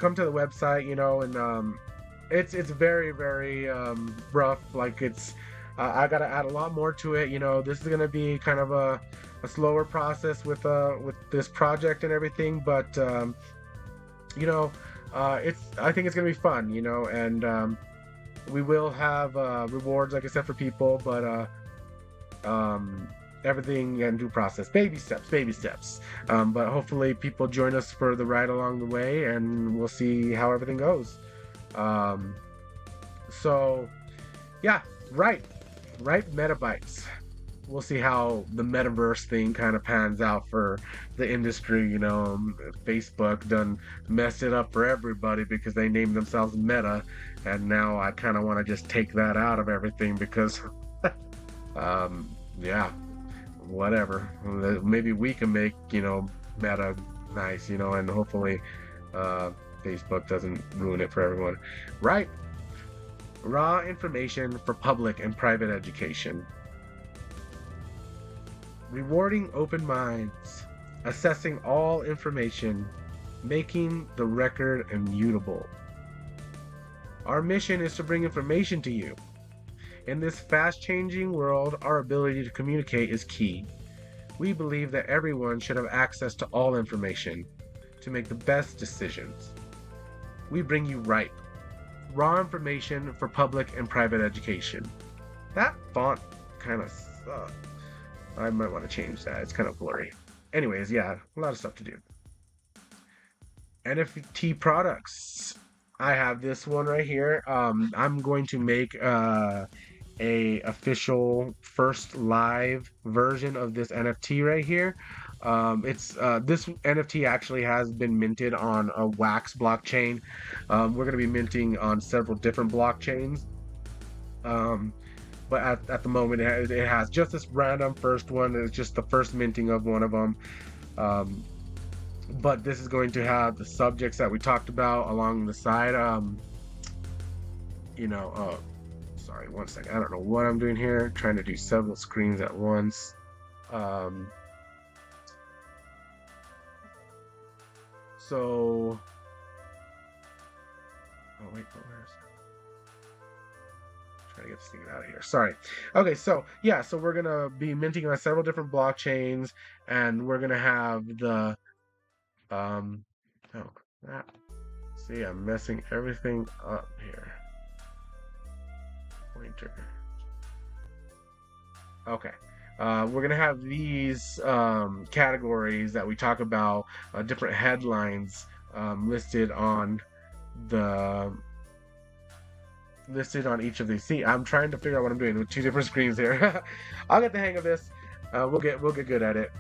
come to the website, and it's very very rough. Like I gotta add a lot more to it. This is gonna be kind of a slower process with this project and everything, but you know, it's I think it's gonna be fun. And we will have rewards, like I said, for people, but everything in due process, baby steps, baby steps. But hopefully people join us for the ride along the way, and we'll see how everything goes. Um, so yeah, right metabytes. We'll see how the metaverse thing kind of pans out for the industry. Facebook done messed it up for everybody because they named themselves Meta, and now I kind of want to just take that out of everything because yeah, whatever. Maybe we can make Meta nice, and hopefully Facebook doesn't ruin it for everyone. Right. Raw information for public and private education. Rewarding open minds, assessing all information, making the record immutable. Our mission is to bring information to you. In this fast-changing world, our ability to communicate is key. We believe that everyone should have access to all information to make the best decisions. We bring you RIPPE, raw information for public and private education. That font kind of sucks. I might want to change that. It's kind of blurry. Anyways, yeah, a lot of stuff to do. NFT products. I have this one right here. I'm going to make a official first live version of this NFT right here. It's this NFT actually has been minted on a Wax blockchain. We're going to be minting on several different blockchains. But at the moment it has just this random first one. It's just the first minting of one of them. But this is going to have the subjects that we talked about along the side. Sorry, one second. I don't know what I'm doing here. Trying to do several screens at once. So, oh wait, where's? Trying to get this thing out of here. Sorry. Okay, so yeah, so we're gonna be minting on several different blockchains, and we're gonna have the oh crap. See, I'm messing everything up here. Pointer. Okay. We're gonna have these categories that we talk about, different headlines listed on each of these. See, I'm trying to figure out what I'm doing with two different screens here. I'll get the hang of this. We'll get good at it.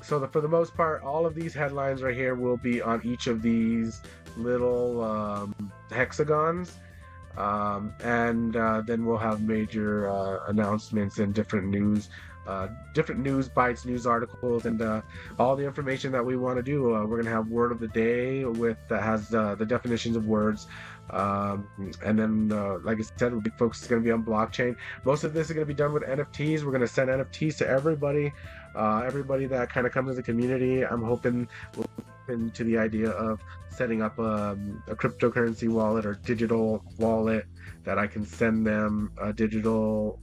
So for the most part, all of these headlines right here will be on each of these little hexagons. And then we'll have major announcements and different news bites, news articles, and all the information that we want to do. We're gonna have word of the day that has the definitions of words, and then like I said, the big focus is gonna be on blockchain. Most of this is gonna be done with NFTs. We're gonna send NFTs to everybody that kind of comes to the community. I'm hoping we'll into the idea of setting up a cryptocurrency wallet or digital wallet that I can send them a digital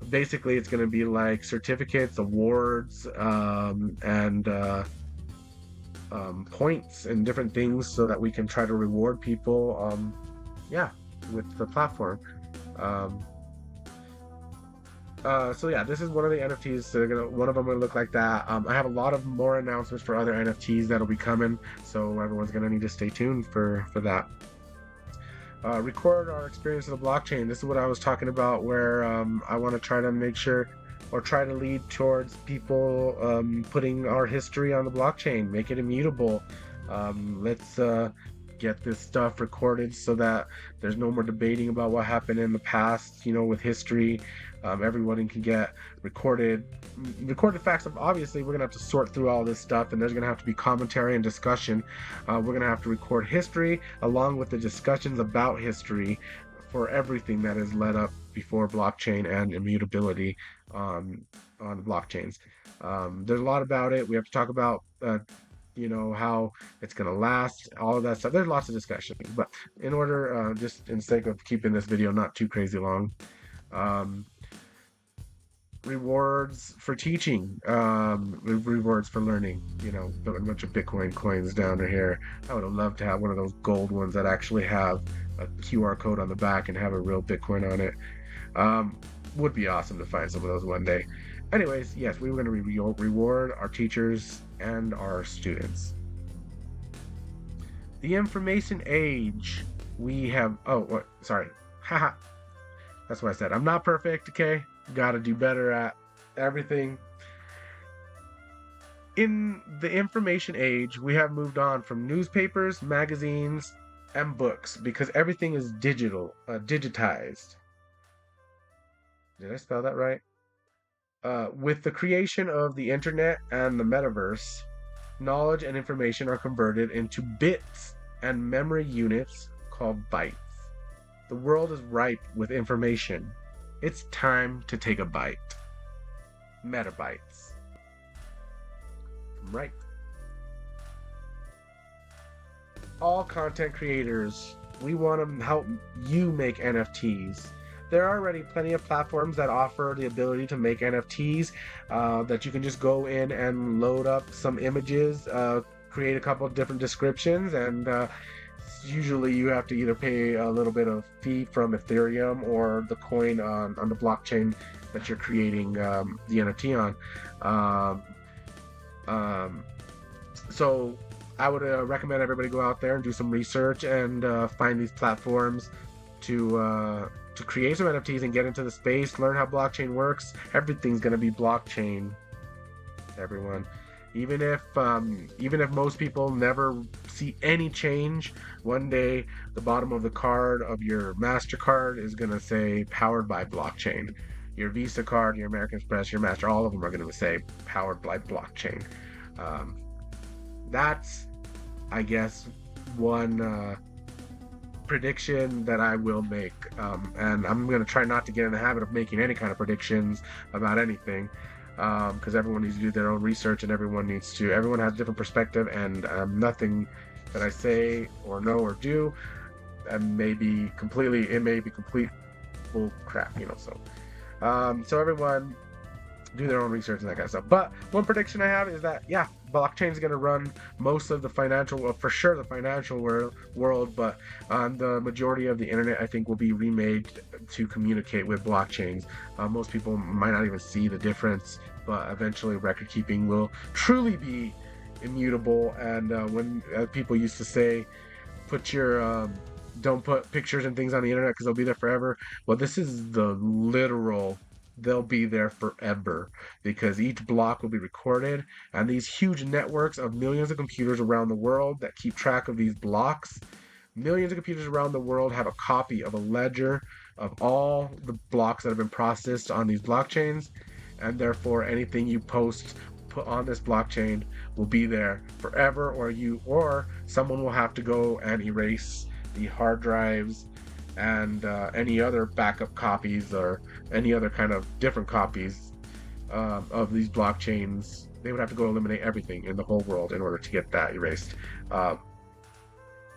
basically it's going to be like certificates, awards, and points and different things so that we can try to reward people with the platform. So yeah, this is one of the NFTs. So one of them will look like that. I have a lot of more announcements for other NFTs that'll be coming, so everyone's gonna need to stay tuned for that. Record our experience of the blockchain. This is what I was talking about, where I want to try to make sure or try to lead towards people putting our history on the blockchain, make it immutable. Let's get this stuff recorded so that there's no more debating about what happened in the past, with history. Everyone can get recorded facts. Obviously, we're gonna have to sort through all this stuff, and there's gonna have to be commentary and discussion. We're gonna have to record history along with the discussions about history for everything that is led up before blockchain and immutability on blockchains. There's a lot about it. We have to talk about how it's going to last, all of that stuff. There's lots of discussion, but in order, just in the sake of keeping this video not too crazy long, um, rewards for teaching, rewards for learning, put a bunch of Bitcoin coins down here. I would have loved to have one of those gold ones that actually have a QR code on the back and have a real Bitcoin on it. Would be awesome to find some of those one day. Anyways, yes, we were going to reward our teachers and our students. The information age, we have, sorry. Haha. That's what I said. I'm not perfect, okay? Gotta do better at everything. In the information age, we have moved on from newspapers, magazines, and books because everything is digitized. Did I spell that right? With the creation of the internet and the metaverse, knowledge and information are converted into bits and memory units called bytes. The world is ripe with information. It's time to take a bite. Metabytes. Right. All content creators, we want to help you make NFTs. There are already plenty of platforms that offer the ability to make NFTs, that you can just go in and load up some images, create a couple of different descriptions, and usually you have to either pay a little bit of fee from Ethereum or the coin on the blockchain that you're creating the NFT on. So I would recommend everybody go out there and do some research and find these platforms to create some NFTs and get into the space, learn how blockchain works. Everything's going to be blockchain, everyone. Even if most people never see any change, one day the bottom of the card of your MasterCard is going to say powered by blockchain. Your Visa card, your American Express, your Master, all of them are going to say powered by blockchain. That's, I guess, one prediction that I will make, and I'm going to try not to get in the habit of making any kind of predictions about anything, because everyone needs to do their own research, and everyone has a different perspective, and nothing that I say or know or do it may be complete bull crap, so everyone do their own research and that kind of stuff. But one prediction I have is that, yeah, blockchain is going to run most of the financial, well, for sure the financial world, but the majority of the internet, I think, will be remade to communicate with blockchains. Most people might not even see the difference, but eventually record keeping will truly be immutable. And when people used to say, don't put pictures and things on the internet because they'll be there forever. Well, this is the literal, they'll be there forever, because each block will be recorded, and these huge networks of millions of computers around the world that keep track of these blocks, millions of computers around the world have a copy of a ledger of all the blocks that have been processed on these blockchains, and therefore anything you put on this blockchain will be there forever, or someone will have to go and erase the hard drives and any other backup copies or any other kind of different copies of these blockchains. They would have to go eliminate everything in the whole world in order to get that erased.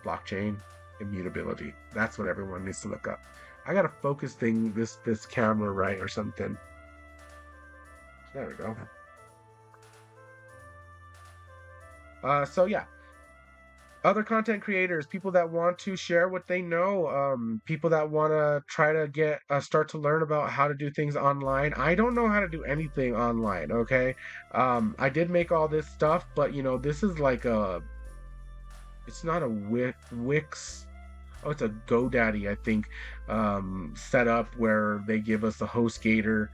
Blockchain immutability. That's what everyone needs to look up. I gotta focus this camera right or something. There we go. So yeah. Other content creators, people that want to share what they know, people that want to try to start to learn about how to do things online. I don't know how to do anything online, okay? I did make all this stuff, but this is like it's not a Wix. Oh, it's a GoDaddy, I think, setup where they give us a HostGator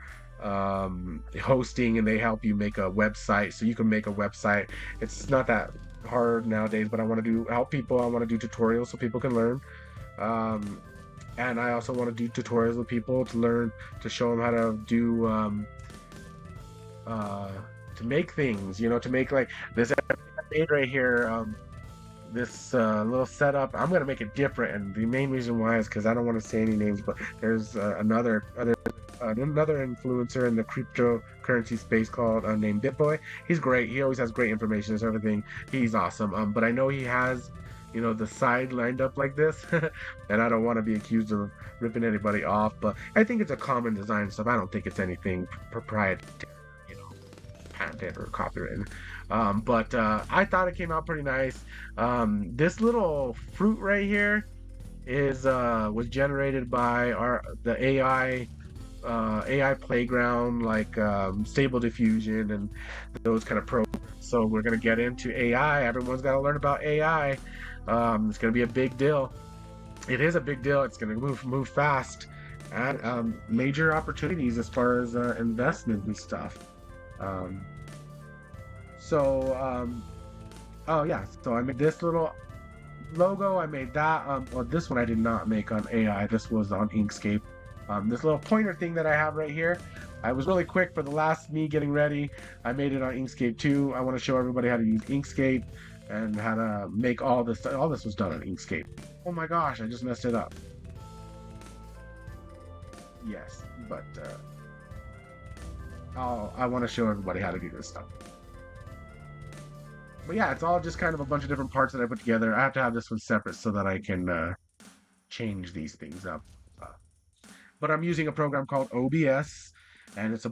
hosting, and they help you make a website, so you can make a website. It's not that hard nowadays, but I want to help people. I want to do tutorials so people can learn, and I also want to do tutorials with people to show them how to do to make things, to make like this made right here, this little setup. I'm gonna make it different, and the main reason why is because I don't want to say any names, but there's other another influencer in the cryptocurrency space called named BitBoy. He's great. He always has great information and everything. He's awesome. But I know he has, the side lined up like this, and I don't want to be accused of ripping anybody off. But I think it's a common design stuff. I don't think it's anything proprietary, patented or copyrighted. But I thought it came out pretty nice. This little fruit right here is was generated by the AI playground, like Stable Diffusion and those kind of So we're gonna get into AI. Everyone's got to learn about AI. It's gonna be a big deal. It is a big deal. It's gonna move fast, and major opportunities as far as investment and stuff. Um, oh yeah. So I made this little logo. I made that. Well, this one I did not make on AI. This was on Inkscape. This little pointer thing that I have right here, I was really quick for the last me getting ready. I made it on Inkscape too. I want to show everybody how to use Inkscape and how to make all this. All this was done on Inkscape. Oh my gosh, I just messed it up. Yes, but I want to show everybody how to do this stuff. But yeah, it's all just kind of a bunch of different parts that I put together. I have to have this one separate so that I can change these things up. Uh, but I'm using a program called OBS, and it's a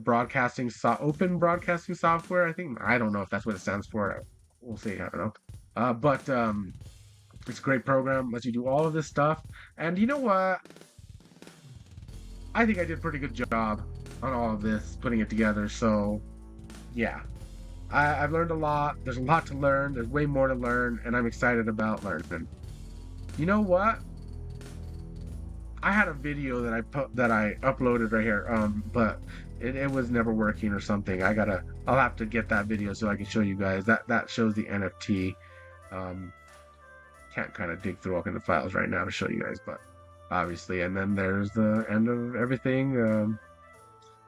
open broadcasting software. I don't know if that's what it stands for. We'll see. I don't know. But it's a great program. Lets you do all of this stuff. And you know what? I think I did a pretty good job on all of this, putting it together. So yeah, I've learned a lot. There's a lot to learn. There's way more to learn, and I'm excited about learning. You know what? I had a video that I uploaded right here, but it was never working or something. I'll have to get that video so I can show you guys. That shows the NFT. Can't kind of dig through all kind of files right now to show you guys, but obviously. And then there's the end of everything.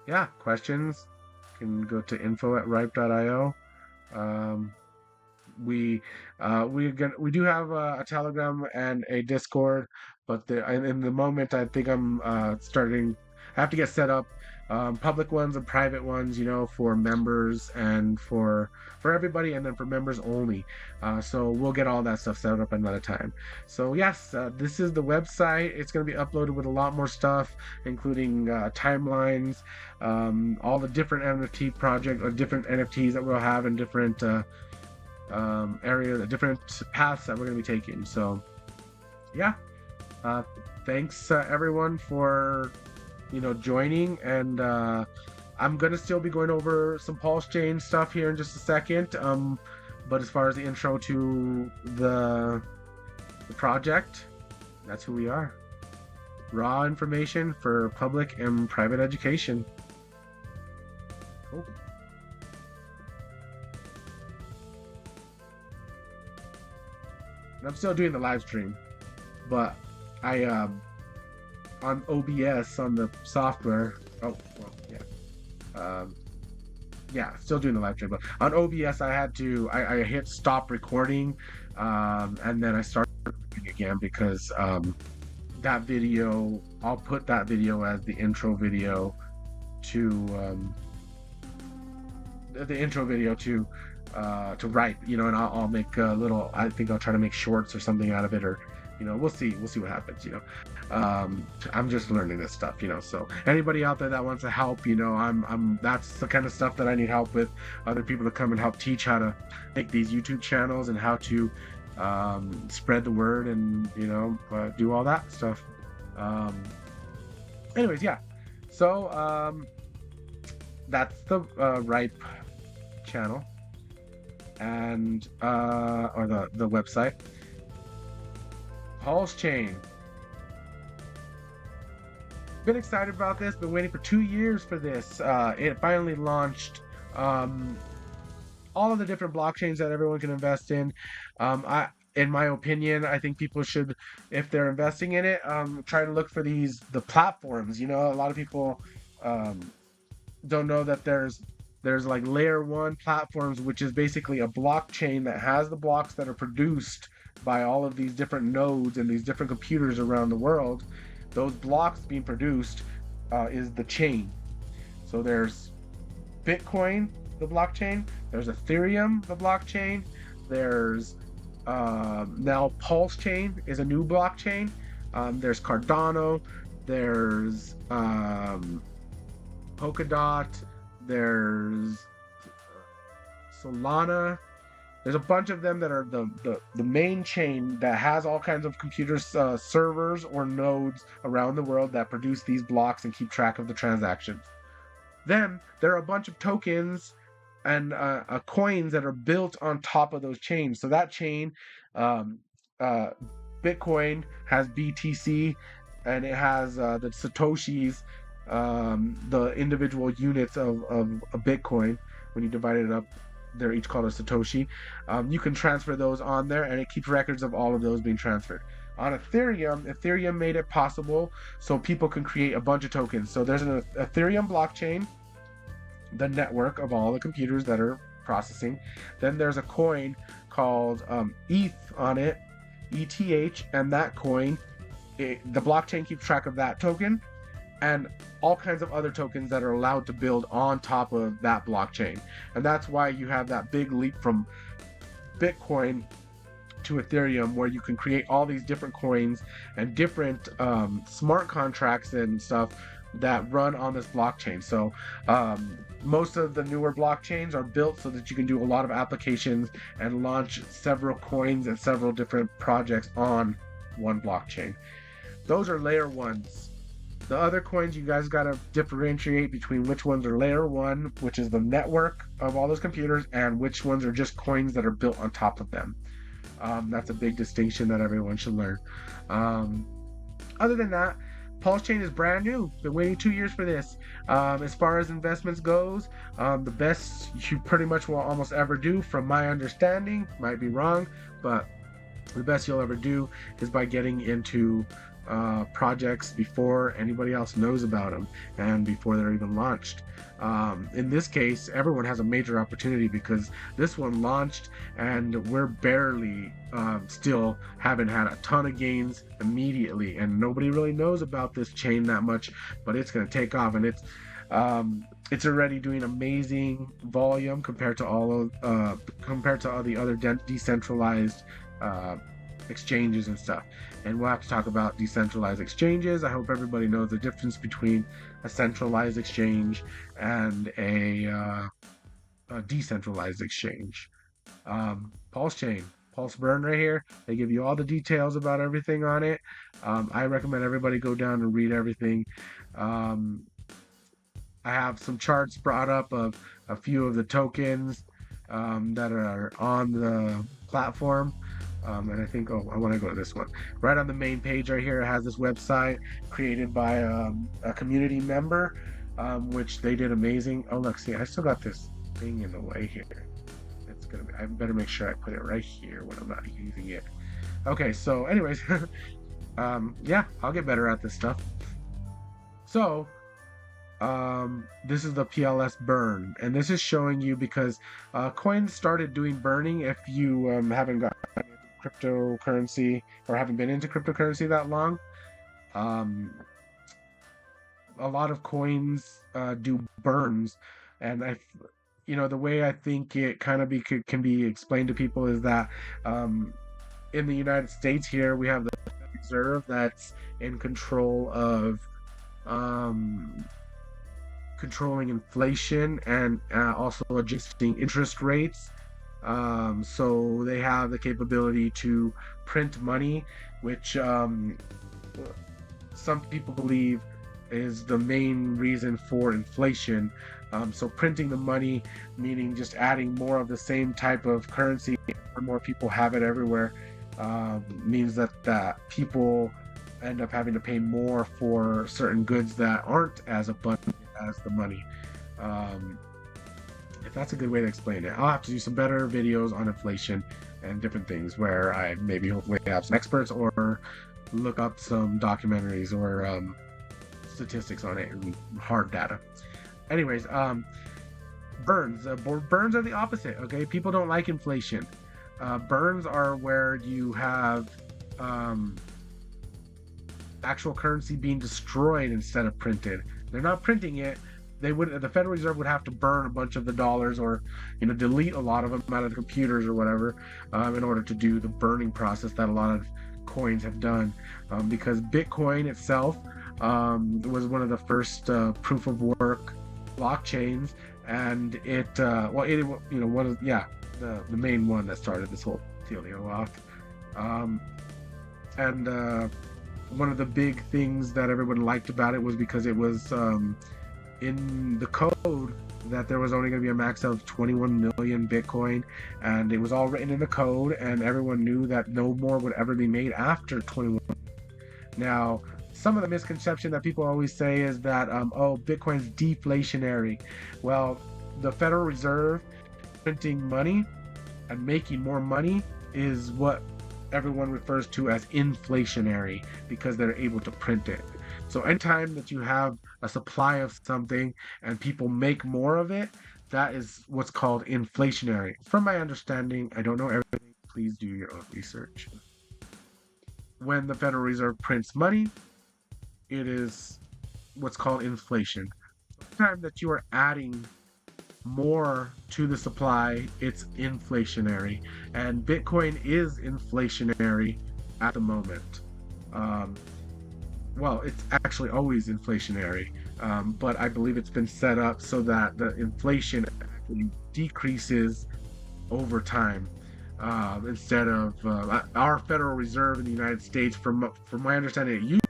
Yeah, questions can go to info@rippe.io. We do have a Telegram and a Discord, but in the moment I think I'm starting. I have to get set up public ones and private ones, for members and for everybody, and then for members only. So we'll get all that stuff set up another time. So yes, this is the website. It's going to be uploaded with a lot more stuff, including timelines, all the different NFT projects or different NFTs that we'll have in different areas, different paths that we're going to be taking. So yeah, thanks everyone for joining, and I'm gonna still be going over some PULSECHAIN stuff here in just a second, but as far as the intro to the project, that's who we are. Raw information for public and private education. Cool. And I'm still doing the live stream, but I on OBS on the software. Oh, well, yeah. Yeah, still doing the live stream, but on OBS I hit stop recording, and then I started again because that video, I'll put that video as the intro video to Ripe, and I'll make a little. I think I'll try to make shorts or something out of it, or we'll see what happens. I'm just learning this stuff, so anybody out there that wants to help, that's the kind of stuff that I need help with. Other people to come and help teach how to make these YouTube channels and how to spread the word and do all that stuff. Anyways, yeah, so that's the Ripe channel, and or the website. PULSECHAIN. Been excited about this. Been waiting for 2 years for this. It finally launched. All of the different blockchains that everyone can invest in. In my opinion, I think people should, if they're investing in it, try to look for the platforms. A lot of people don't know that there's like layer 1 platforms, which is basically a blockchain that has the blocks that are produced by all of these different nodes and these different computers around the world. Those blocks being produced is the chain. So there's Bitcoin, the blockchain. There's Ethereum, the blockchain. There's now PulseChain is a new blockchain. There's Cardano. There's Polkadot. There's Solana. There's a bunch of them that are the main chain that has all kinds of computers, servers or nodes around the world that produce these blocks and keep track of the transactions. Then there are a bunch of tokens and coins that are built on top of those chains. So that chain, um, Bitcoin has BTC, and it has the Satoshis, the individual units of a Bitcoin. When you divide it up, they're each called a Satoshi. You can transfer those on there, and it keeps records of all of those being transferred. On Ethereum made it possible so people can create a bunch of tokens. So there's an Ethereum blockchain, the network of all the computers that are processing. Then there's a coin called ETH on it, ETH, and that coin, the blockchain keeps track of that token and all kinds of other tokens that are allowed to build on top of that blockchain. And that's why you have that big leap from Bitcoin to Ethereum, where you can create all these different coins and different smart contracts and stuff that run on this blockchain. So most of the newer blockchains are built so that you can do a lot of applications and launch several coins and several different projects on one blockchain. Those are layer ones. The other coins, you guys got to differentiate between which ones are layer one, which is the network of all those computers, and which ones are just coins that are built on top of them. That's a big distinction that everyone should learn. Other than that, PulseChain is brand new. Been waiting 2 years for this. As far as investments goes, the best you pretty much will almost ever do, from my understanding, might be wrong, but the best you'll ever do is by getting into projects before anybody else knows about them and before they're even launched. In this case, everyone has a major opportunity because this one launched and we're barely still haven't had a ton of gains immediately, and nobody really knows about this chain that much, but it's going to take off, and it's already doing amazing volume compared to all the other decentralized exchanges and stuff. And we'll have to talk about decentralized exchanges. I hope everybody knows the difference between a centralized exchange and a decentralized exchange. PulseChain, Pulse Burn right here. They give you all the details about everything on it. I recommend everybody go down and read everything. I have some charts brought up of a few of the tokens that are on the platform. And I think, I want to go to this one. Right on the main page right here, it has this website created by a community member, which they did amazing. Oh, look, see, I still got this thing in the way here. It's gonna be, I better make sure I put it right here when I'm not using it. Okay, so anyways, yeah, I'll get better at this stuff. So, this is the PLS burn, and this is showing you because coins started doing burning if you haven't got cryptocurrency or haven't been into cryptocurrency that long. A lot of coins do burns, and the way I think it kind of can be explained to people is that in the United States here we have the Reserve that's in control of controlling inflation and also adjusting interest rates. So they have the capability to print money, which some people believe is the main reason for inflation. So printing the money, meaning just adding more of the same type of currency, or more people have it everywhere, means that people end up having to pay more for certain goods that aren't as abundant as the money. If that's a good way to explain it. I'll have to do some better videos on inflation and different things where I maybe hopefully have some experts or look up some documentaries or statistics on it and hard data. Anyways, burns. Burns are the opposite, okay? People don't like inflation. Burns are where you have actual currency being destroyed instead of printed. They're not printing it. The Federal Reserve would have to burn a bunch of the dollars, or delete a lot of them out of the computers or whatever, in order to do the burning process that a lot of coins have done, because Bitcoin itself was one of the first proof of work blockchains, and one of the main one that started this whole dealio off. Um, and One of the big things that everyone liked about it was because it was in the code that there was only going to be a max of 21 million Bitcoin, and it was all written in the code, and everyone knew that no more would ever be made after 21. Now, some of the misconception that people always say is that, Bitcoin's deflationary. Well, the Federal Reserve printing money and making more money is what everyone refers to as inflationary, because they're able to print it. So anytime that you have a supply of something and people make more of it, that is what's called inflationary. From my understanding, I don't know everything. Please do your own research. When the Federal Reserve prints money, it is what's called inflation. Anytime that you are adding more to the supply, it's inflationary. And Bitcoin is inflationary at the moment. Well, it's actually always inflationary, but I believe it's been set up so that the inflation actually decreases over time. Instead of our Federal Reserve in the United States, from my understanding, it used,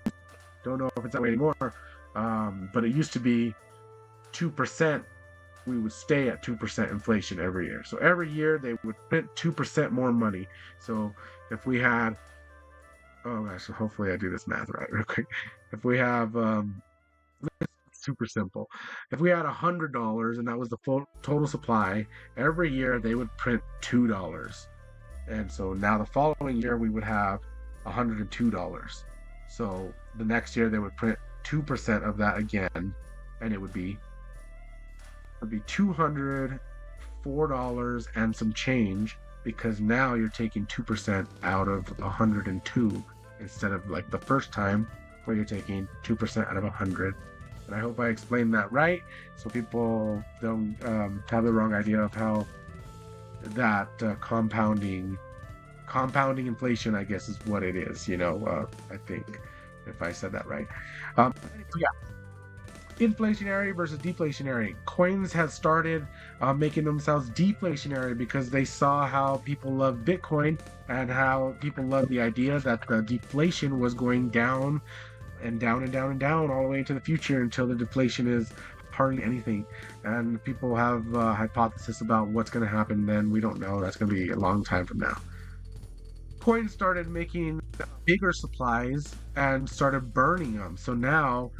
don't know if it's that way anymore, but it used to be 2%. We would stay at 2% inflation every year. So every year they would print 2% more money. So if we had, oh gosh, so hopefully I do this math right real quick. If we have, it's super simple. If we had $100 and that was the full total supply, every year they would print $2. And so now the following year we would have $102. So the next year they would print 2% of that again, and it would be $204 and some change, because now you're taking 2% out of 102 instead of like the first time where you're taking 2% out of 100. And I hope I explained that right, so people don't have the wrong idea of how that compounding inflation, I guess, is what it is. I think if I said that right. So yeah. Inflationary versus deflationary. Coins have started making themselves deflationary because they saw how people love Bitcoin and how people love the idea that the deflation was going down and down and down and down all the way into the future until the deflation is hardly anything. And people have a hypothesis about what's going to happen then. We don't know. That's going to be a long time from now. Coins started making bigger supplies and started burning them. So now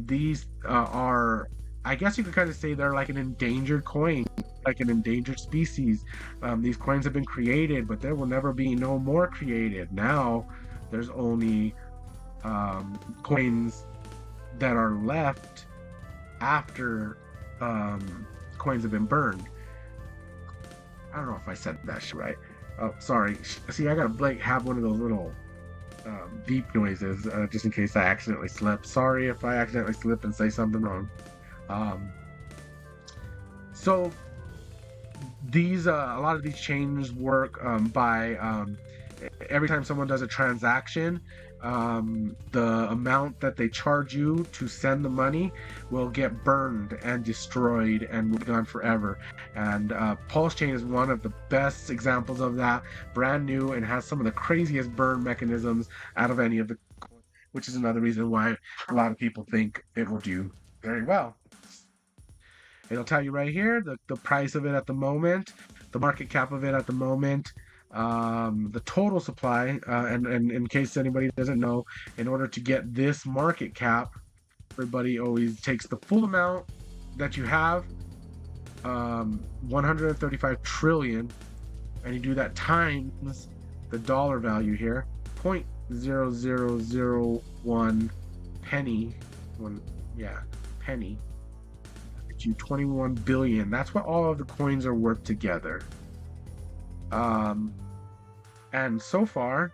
these are, I guess you could kind of say they're like an endangered coin, like an endangered species. These coins have been created, but there will never be no more created. Now there's only coins that are left after coins have been burned. I don't know if I said that right. Oh, sorry. See, I gotta have one of those little beep noises just in case I accidentally slip. Sorry if I accidentally slip and say something wrong. So these a lot of these chains work by every time someone does a transaction, the amount that they charge you to send the money will get burned and destroyed and will be gone forever. And PulseChain is one of the best examples of that. Brand new and has some of the craziest burn mechanisms out of any of the, which is another reason why a lot of people think it will do very well. It'll tell you right here the price of it at the moment, the market cap of it at the moment, the total supply, and in case anybody doesn't know, in order to get this market cap, everybody always takes the full amount that you have, 135 trillion, and you do that times the dollar value here, 0.0001 penny, penny, to 21 billion. That's what all of the coins are worth together. And so far,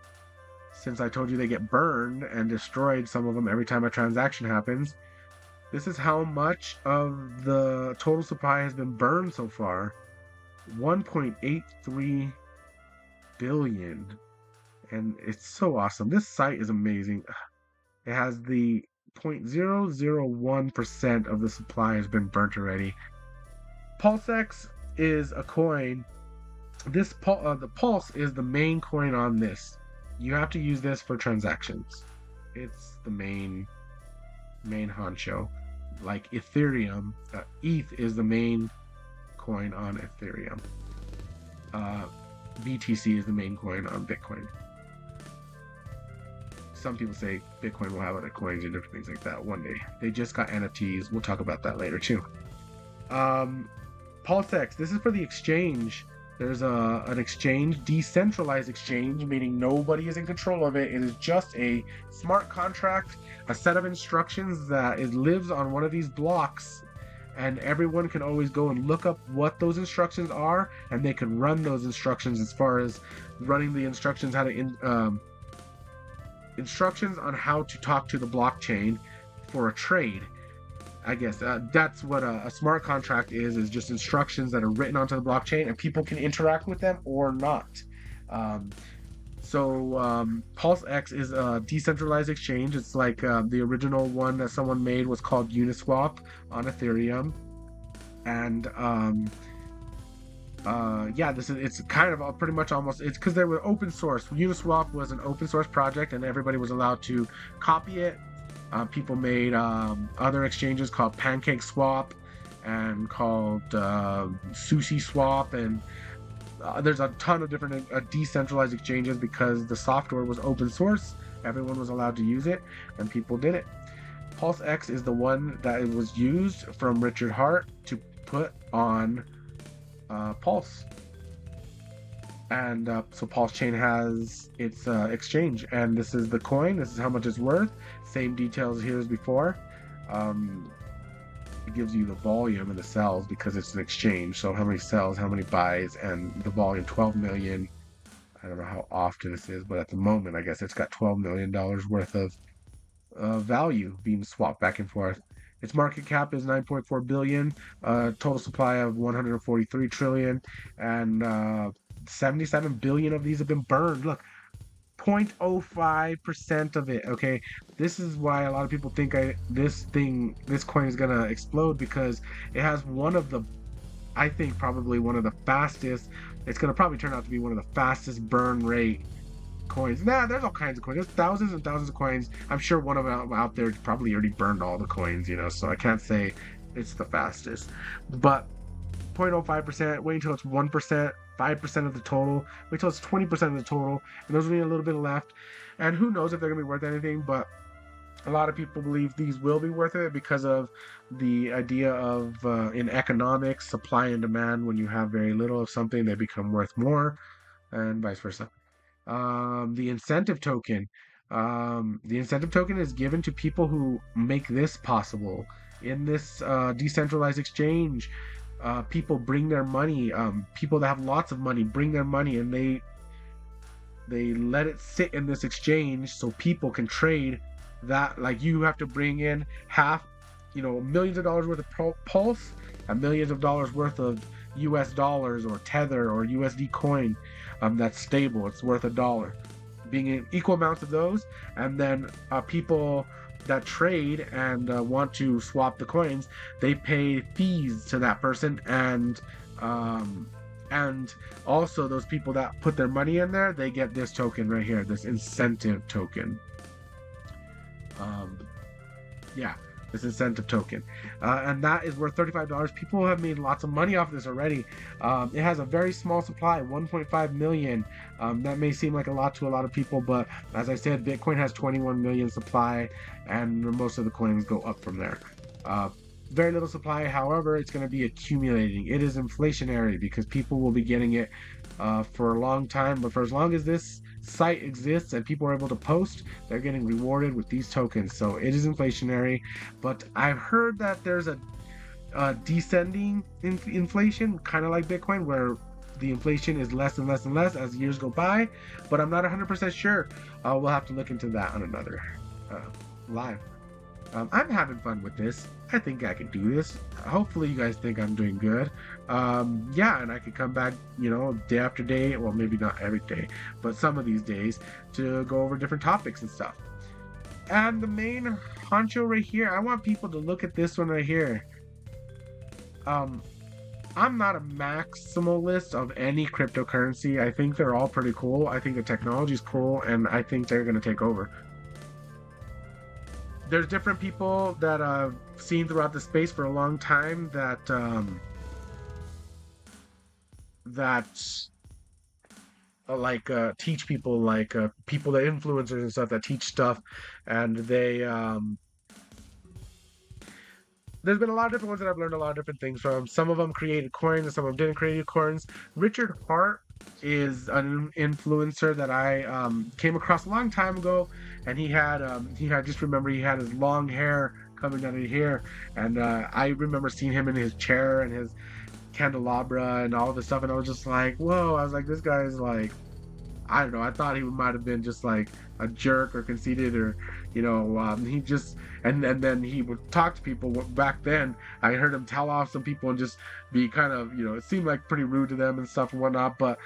since I told you they get burned and destroyed, some of them every time a transaction happens, This is how much of the total supply has been burned so far. 1.83 billion. And it's so awesome. This site is amazing. It has the 0.001% of the supply has been burnt already. PulseX is a coin. The Pulse is the main coin on this. You have to use this for transactions. It's the main honcho. Like Ethereum, ETH is the main coin on Ethereum. BTC is the main coin on Bitcoin. Some people say Bitcoin will have other coins and different things like that one day. They just got NFTs. We'll talk about that later too. PulseX, this is for the exchange. There's an exchange, decentralized exchange, meaning nobody is in control of it. It is just a smart contract, a set of instructions that lives on one of these blocks, and everyone can always go and look up what those instructions are, and they can run those instructions as far as running the instructions, instructions on how to talk to the blockchain for a trade. I guess that's what a smart contract is just instructions that are written onto the blockchain, and people can interact with them or not. PulseX is a decentralized exchange. It's like the original one that someone made was called Uniswap on Ethereum. And it's kind of pretty much almost, it's because they were open source. Uniswap was an open source project and everybody was allowed to copy it. People made other exchanges called Pancake Swap and called Sushi Swap, and there's a ton of different decentralized exchanges because the software was open source. Everyone was allowed to use it, and people did it. PulseX is the one that was used from Richard Hart to put on Pulse. And so PulseChain has its exchange, and this is the coin. This is how much it's worth. Same details here as before. It gives you the volume and the cells because it's an exchange. So how many cells, how many buys, and the volume, 12 million. I don't know how often this is, but at the moment, I guess it's got $12 million worth of value being swapped back and forth. Its market cap is 9.4 billion, total supply of 143 trillion, and 77 billion of these have been burned. Look, 0.05% of it. Okay, this is why a lot of people think this coin is gonna explode, because it has one of the, I think probably one of the fastest. It's gonna probably turn out to be one of the fastest burn rate coins. There's all kinds of coins. There's thousands and thousands of coins. I'm sure one of them out there probably already burned all the coins, so I can't say it's the fastest. But 0.05%, wait until it's 1%, 5% of the total, wait till it's 20% of the total, and there's only a little bit left. And who knows if they're gonna be worth anything, but a lot of people believe these will be worth it because of the idea of in economics, supply and demand. When you have very little of something, they become worth more, and vice versa. The incentive token. The incentive token is given to people who make this possible. In this decentralized exchange, people bring their money. People that have lots of money bring their money, and they let it sit in this exchange so people can trade that. Like, you have to bring in half, millions of dollars worth of Pulse and millions of dollars worth of US dollars or Tether or USD coin that's stable. It's worth $1. Being in equal amounts of those, and then people that trade and want to swap the coins, they pay fees to that person, and also those people that put their money in there, they get this token right here, this incentive token. This incentive token, and that is worth $35. People have made lots of money off this already. It has a very small supply, 1.5 million. That may seem like a lot to a lot of people, but as I said, Bitcoin has 21 million supply, and most of the coins go up from there. Very little supply, however, it's going to be accumulating. It is inflationary because people will be getting it for a long time, but for as long as this site exists and people are able to post, they're getting rewarded with these tokens. So it is inflationary, but I've heard that there's a descending inflation, kind of like Bitcoin, where the inflation is less and less and less as years go by, but I'm not 100% sure. We'll have to look into that on another live. I'm having fun with this. I think I can do this. Hopefully, you guys think I'm doing good. Yeah, and I could come back, day after day. Well, maybe not every day, but some of these days to go over different topics and stuff. And the main honcho right here, I want people to look at this one right here. Um, I'm not a maximalist of any cryptocurrency. I think they're all pretty cool. I think the technology is cool, and I think they're going to take over. There's different people that I've seen throughout the space for a long time that teach people, people that influencers and stuff that teach stuff, and there's been a lot of different ones that I've learned a lot of different things from. Some of them created coins, and some of them didn't create coins. Richard Hart is an influencer that I came across a long time ago, and he had just remember he had his long hair coming down to here, and I remember seeing him in his chair and his candelabra and all this stuff, and I was just like, whoa! I was like, this guy's like, I don't know. I thought he might have been just like a jerk or conceited, or he just and then he would talk to people. Back then, I heard him tell off some people and just be kind of, it seemed like pretty rude to them and stuff and whatnot. But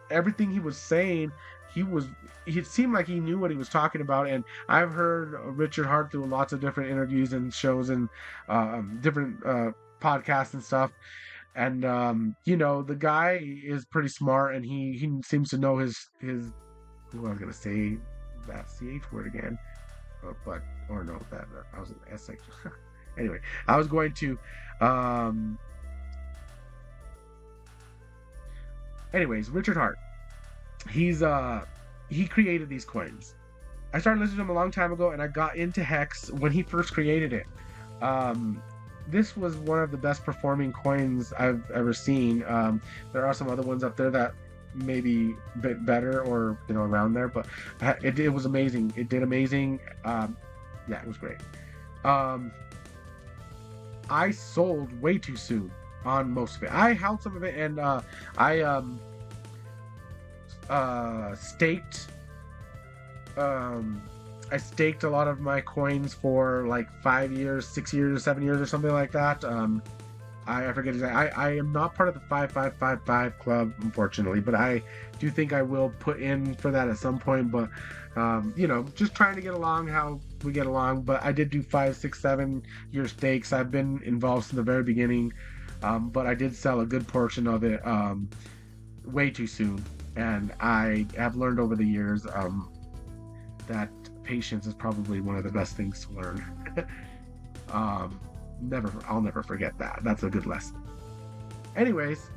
everything he was saying, it seemed like he knew what he was talking about. And I've heard Richard Hart through lots of different interviews and shows and different podcasts and stuff. And the guy is pretty smart, and he seems to know his I was gonna say that CH word again, or no, that I was in the S section. Anyway, I was going to anyways, Richard Hart, he created these coins. I started listening to him a long time ago, and I got into Hex when he first created it. This was one of the best performing coins I've ever seen. There are some other ones up there that maybe a bit better, or around there, but it was amazing. It did amazing. Yeah, it was great. I sold way too soon on most of it. I held some of it, and I staked. I staked a lot of my coins for like 5 years, 6 years, 7 years, or something like that. I forget exactly. I am not part of the 5555 club, unfortunately, but I do think I will put in for that at some point. But just trying to get along how we get along. But I did do 5, 6, 7 year stakes. I've been involved since the very beginning, but I did sell a good portion of it way too soon, and I have learned over the years that patience is probably one of the best things to learn. I'll never forget that. That's a good lesson. Anyways,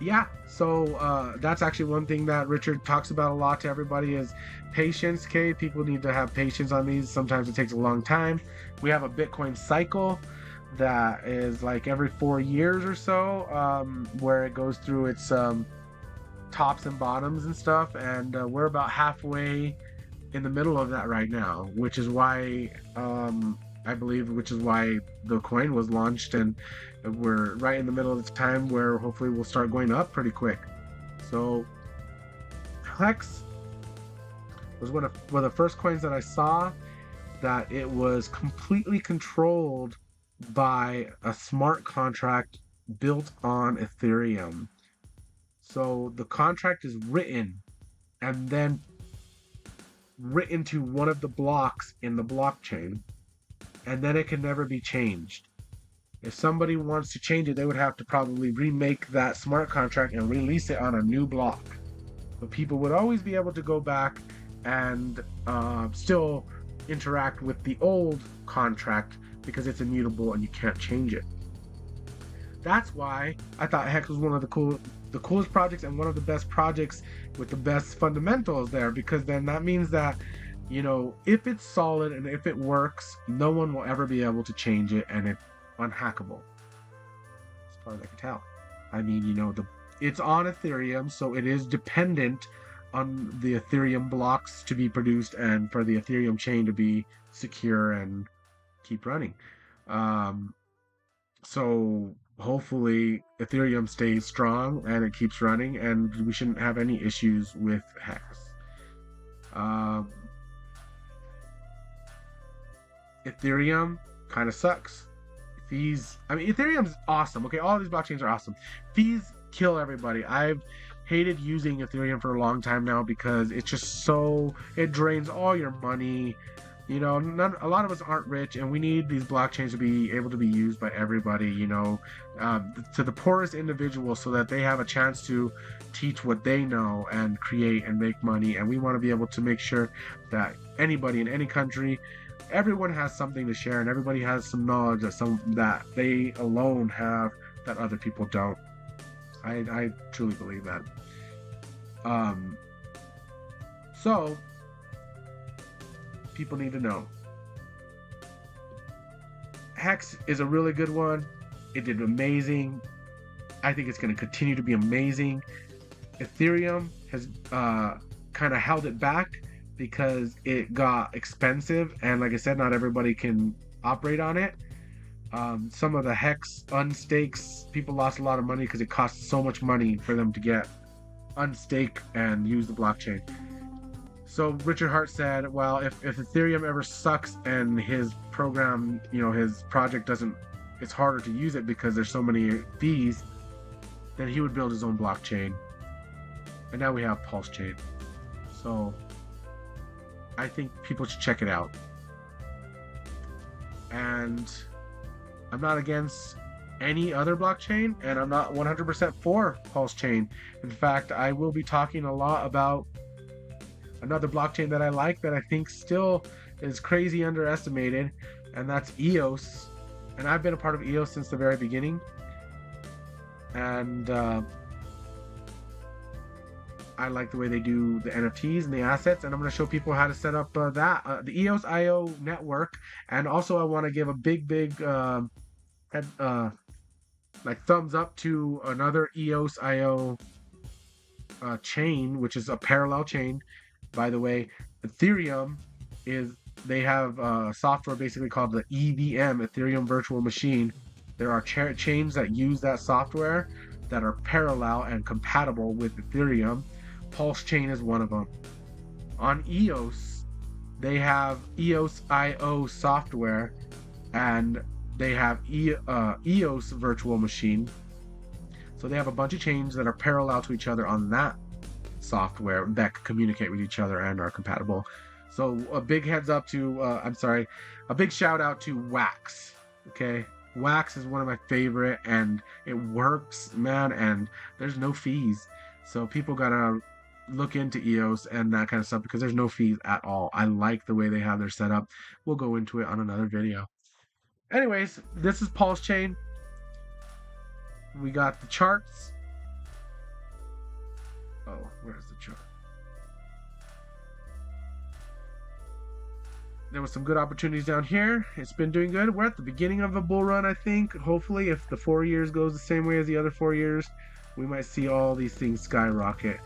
yeah, so that's actually one thing that Richard talks about a lot to everybody is patience. Okay, people need to have patience on these. Sometimes it takes a long time. We have a Bitcoin cycle that is like every 4 years or so, where it goes through its tops and bottoms and stuff, and we're about halfway in the middle of that right now, which is why the coin was launched, and we're right in the middle of the time where hopefully we'll start going up pretty quick. So Hex was one of the first coins that I saw that it was completely controlled by a smart contract built on Ethereum. So the contract is written and then written to one of the blocks in the blockchain, and then it can never be changed. If somebody wants to change it, they would have to probably remake that smart contract and release it on a new block. But people would always be able to go back and still interact with the old contract because it's immutable and you can't change it. That's why I thought Hex was one of the coolest projects and one of the best projects with the best fundamentals there, because then that means that if it's solid and if it works, no one will ever be able to change it, and it's unhackable as far as I can tell. I mean, it's on Ethereum, so it is dependent on the Ethereum blocks to be produced and for the Ethereum chain to be secure and keep running. So hopefully Ethereum stays strong and it keeps running, and we shouldn't have any issues with Hex. Ethereum kind of sucks. Fees, I mean, Ethereum's awesome. Okay, all these blockchains are awesome. Fees kill everybody. I've hated using Ethereum for a long time now because it's just so, it drains all your money. You know, a lot of us aren't rich, and we need these blockchains to be able to be used by everybody, you know, to the poorest individual, so that they have a chance to teach what they know and create and make money. And we want to be able to make sure that anybody in any country, everyone has something to share, and everybody has some knowledge that they alone have that other people don't. I truly believe that. So people need to know. Hex is a really good one. It did amazing. I think it's going to continue to be amazing. Ethereum has kind of held it back because it got expensive, and like I said, not everybody can operate on it. Some of the Hex unstakes, people lost a lot of money because it costs so much money for them to get unstake and use the blockchain. So Richard Hart said, well, if Ethereum ever sucks and his program, you know, his project doesn't, it's harder to use it because there's so many fees, then he would build his own blockchain. And now we have PulseChain. So I think people should check it out. And I'm not against any other blockchain, and I'm not 100% for PulseChain. In fact, I will be talking a lot about another blockchain that I like, that I think still is crazy underestimated, and that's EOS. And I've been a part of EOS since the very beginning. And I like the way they do the NFTs and the assets, and I'm going to show people how to set up the EOS IO network. And also I want to give a big like thumbs up to another EOS IO chain, which is a parallel chain. By the way, Ethereum they have software basically called the EVM, Ethereum Virtual Machine. There are chains that use that software that are parallel and compatible with Ethereum. PulseChain is one of them. On EOS, they have EOS IO software, and they have EOS Virtual Machine. So they have a bunch of chains that are parallel to each other on that software that communicate with each other and are compatible. So a big heads up to, a big shout out to Wax. Okay, Wax is one of my favorite, and it works, man, and there's no fees. So people gotta look into EOS and that kind of stuff because there's no fees at all. I like the way they have their setup. We'll go into it on another video. Anyways, this is PulseChain. We got the charts. Oh, where's the chart? There was some good opportunities down here. It's been doing good. We're at the beginning of a bull run, I think. Hopefully, if the 4 years goes the same way as the other 4 years, we might see all these things skyrocket.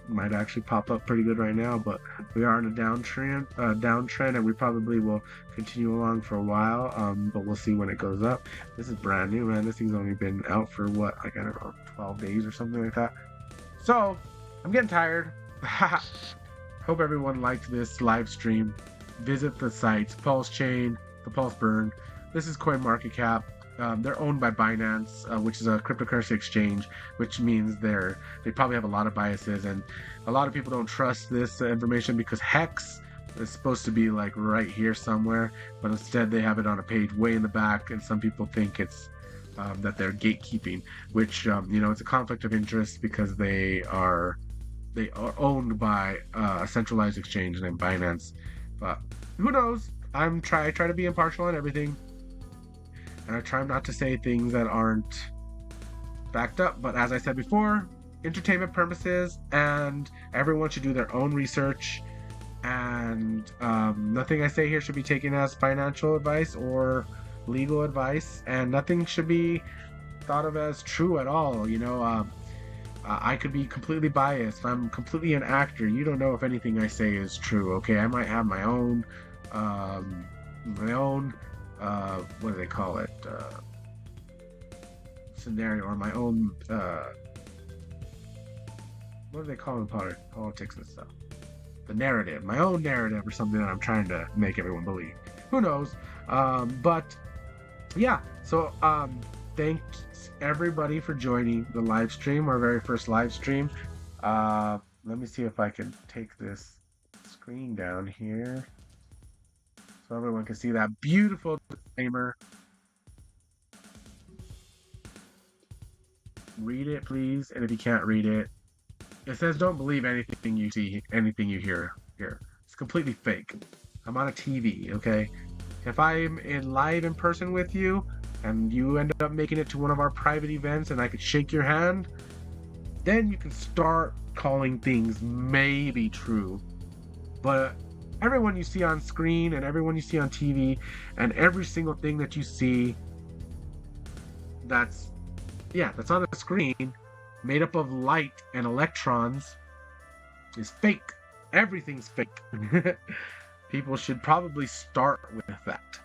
Might actually pop up pretty good right now, but we are in a downtrend, and we probably will continue along for a while. But we'll see when it goes up. This is brand new, man. This thing's only been out for what, like, I don't know, 12 days or something like that. So I'm getting tired. Hope everyone liked this live stream. Visit the sites, PulseChain, the Pulse Burn. This is CoinMarketCap. They're owned by Binance, which is a cryptocurrency exchange, which means they probably have a lot of biases, and a lot of people don't trust this information because Hex is supposed to be like right here somewhere, but instead they have it on a page way in the back, and some people think it's that they're gatekeeping, which you know, it's a conflict of interest because they are owned by a centralized exchange named Binance. But who knows? I try to be impartial on everything, and I try not to say things that aren't backed up. But as I said before, entertainment purposes, and everyone should do their own research, and nothing I say here should be taken as financial advice or legal advice, and nothing should be thought of as true at all. You know, I could be completely biased. I'm completely an actor. You don't know if anything I say is true. Okay, I might have my own what do they call it, scenario, or my own what do they call it in politics and stuff, the narrative, my own narrative or something that I'm trying to make everyone believe. Who knows? But yeah, so thanks everybody for joining the live stream, our very first live stream. Let me see if I can take this screen down here so everyone can see that beautiful disclaimer. Read it, please. And if you can't read it, it says don't believe anything you see, anything you hear here. It's completely fake. I'm on a TV, okay? If I'm live in person with you and you end up making it to one of our private events and I could shake your hand, then you can start calling things maybe true. But everyone you see on screen and everyone you see on TV and every single thing that you see that's on the screen made up of light and electrons is fake. Everything's fake. People should probably start with that.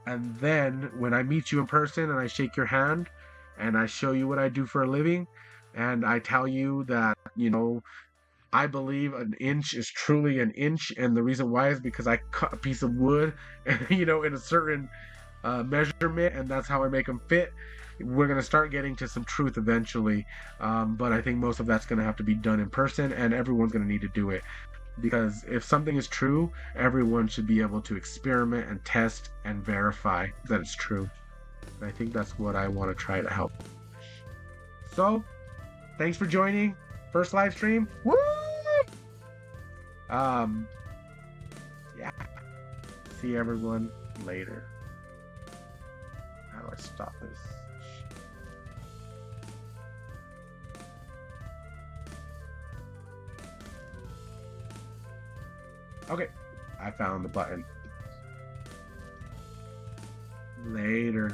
And then when I meet you in person and I shake your hand and I show you what I do for a living and I tell you that, I believe an inch is truly an inch, and the reason why is because I cut a piece of wood, in a certain measurement, and that's how I make them fit. We're going to start getting to some truth eventually, but I think most of that's going to have to be done in person, and everyone's going to need to do it. Because if something is true, everyone should be able to experiment and test and verify that it's true. And I think that's what I want to try to help. So, thanks for joining. First live stream. Woo! Yeah. See everyone later. How do I stop this? Okay, I found the button. Later.